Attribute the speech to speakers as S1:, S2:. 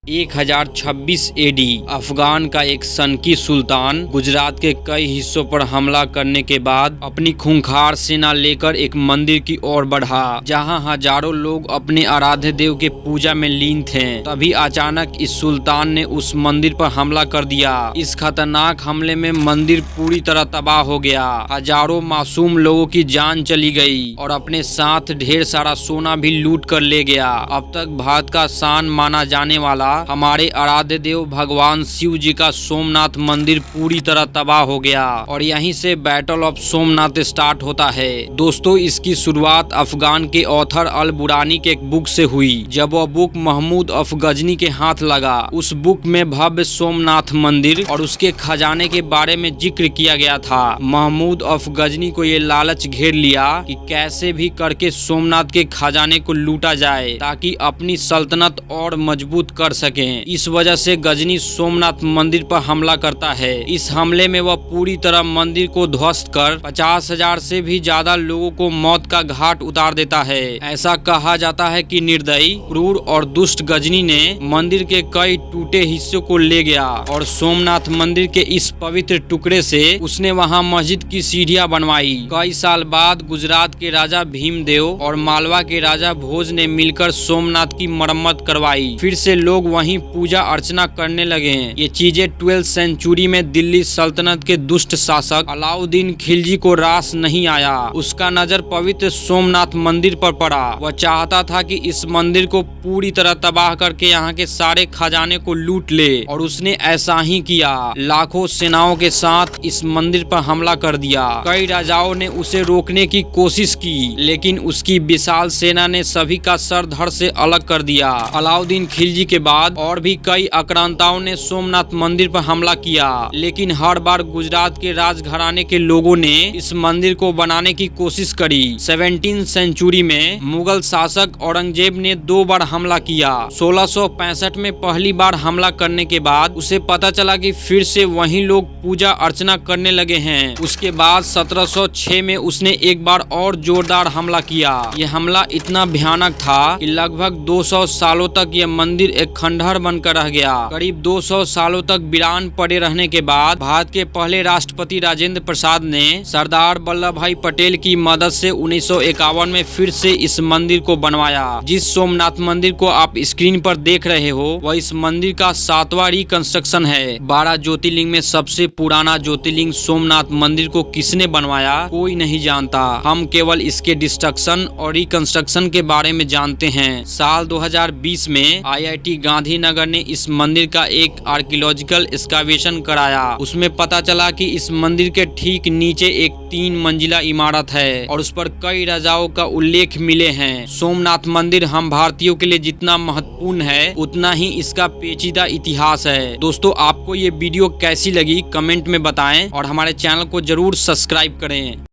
S1: 1026 AD Afghan का एक सनकी सुल्तान गुजरात के कई हिस्सों पर हमला करने के बाद अपनी खूंखार सेना लेकर एक मंदिर की ओर बढ़ा, जहां हजारों लोग अपने आराध्य देव के पूजा में लीन थे। तभी अचानक इस सुल्तान ने उस मंदिर पर हमला कर दिया। इस खतरनाक हमले में मंदिर पूरी तरह तबाह हो गया। हजारों मासूम लोगों की जान चली गई और अपने साथ ढेर सारा सोना भी लूट कर ले गया। अब तक भारत का शान माना जाने वाला हमारे आराध्य देव भगवान शिव जी का सोमनाथ मंदिर पूरी तरह तबाह हो गया और यहीं से बैटल ऑफ सोमनाथ स्टार्ट होता है। दोस्तों, इसकी शुरुआत अफगान के ऑथर अल बुरानी के एक बुक से हुई। जब वह बुक महमूद अफ गजनी के हाथ लगा, उस बुक में भव्य सोमनाथ मंदिर और उसके खजाने के बारे में जिक्र किया गया था। महमूद अफ गजनी को ये लालच घेर लिया कि कैसे भी करके सोमनाथ के खजाने को लूटा जाए ताकि अपनी सल्तनत और मजबूत कर सके। इस वजह से गजनी सोमनाथ मंदिर पर हमला करता है। इस हमले में वह पूरी तरह मंदिर को ध्वस्त कर 50,000 से भी ज्यादा लोगों को मौत का घाट उतार देता है। ऐसा कहा जाता है कि निर्दयी, क्रूर और दुष्ट गजनी ने मंदिर के कई टूटे हिस्सों को ले गया और सोमनाथ मंदिर के इस पवित्र टुकड़े से उसने वहां मस्जिद की सीढ़ियां बनवाई। कई साल बाद गुजरात के राजा भीमदेव और मालवा के राजा भोज ने मिलकर सोमनाथ की मरम्मत करवाई। फिर से लोग वहीं पूजा अर्चना करने लगे। ये चीजें 12वीं सेंचुरी में दिल्ली सल्तनत के दुष्ट शासक अलाउद्दीन खिलजी को रास नहीं आया। उसका नजर पवित्र सोमनाथ मंदिर पर पड़ा। वह चाहता था कि इस मंदिर को पूरी तरह तबाह करके यहाँ के सारे खजाने को लूट ले और उसने ऐसा ही किया। लाखों सेनाओं के साथ इस मंदिर पर हमला कर दिया। कई राजाओं ने उसे रोकने की कोशिश की, लेकिन उसकी विशाल सेना ने सभी का सर धड़ से अलग कर दिया। अलाउद्दीन खिलजी के बाद और भी कई आक्रांताओं ने सोमनाथ मंदिर पर हमला किया, लेकिन हर बार गुजरात के राजघराने के लोगों ने इस मंदिर को बनाने की कोशिश करी। 17वीं सेंचुरी में मुगल शासक औरंगजेब ने 2 बार हमला किया। 1665 में पहली बार हमला करने के बाद उसे पता चला कि फिर से वही लोग पूजा अर्चना करने लगे हैं। उसके बाद 1706 में उसने एक बार और जोरदार हमला किया। यह हमला इतना भयानक था कि लगभग 200 सालों तक यह मंदिर एक खंडहर बनकर रह गया। करीब 200 सालों तक वीरान पड़े रहने के बाद भारत के पहले राष्ट्रपति राजेंद्र प्रसाद ने सरदार वल्लभ भाई पटेल की मदद से 1951 में फिर से इस मंदिर को बनवाया। जिस सोमनाथ मंदिर को आप स्क्रीन पर देख रहे हो, वह इस मंदिर का 7वां रिकंस्ट्रक्शन है। 12 ज्योतिर्लिंग में सबसे पुराना ज्योतिर्लिंग सोमनाथ मंदिर को किसने बनवाया, कोई नहीं जानता। हम केवल इसके डिस्ट्रक्शन और रिकंस्ट्रक्शन के बारे में जानते हैं। साल 2020 में IIT गांधीनगर ने इस मंदिर का एक आर्कियोलॉजिकल एक्सकावेशन कराया। उसमें पता चला कि इस मंदिर के ठीक नीचे एक 3 मंजिला इमारत है और उस पर कई राजाओं का उल्लेख मिले हैं। सोमनाथ मंदिर हम भारतीयों के लिए जितना महत्वपूर्ण है, उतना ही इसका पेचीदा इतिहास है। दोस्तों, आपको ये वीडियो कैसी लगी कमेंट में बताएं और हमारे चैनल को जरूर सब्सक्राइब करें।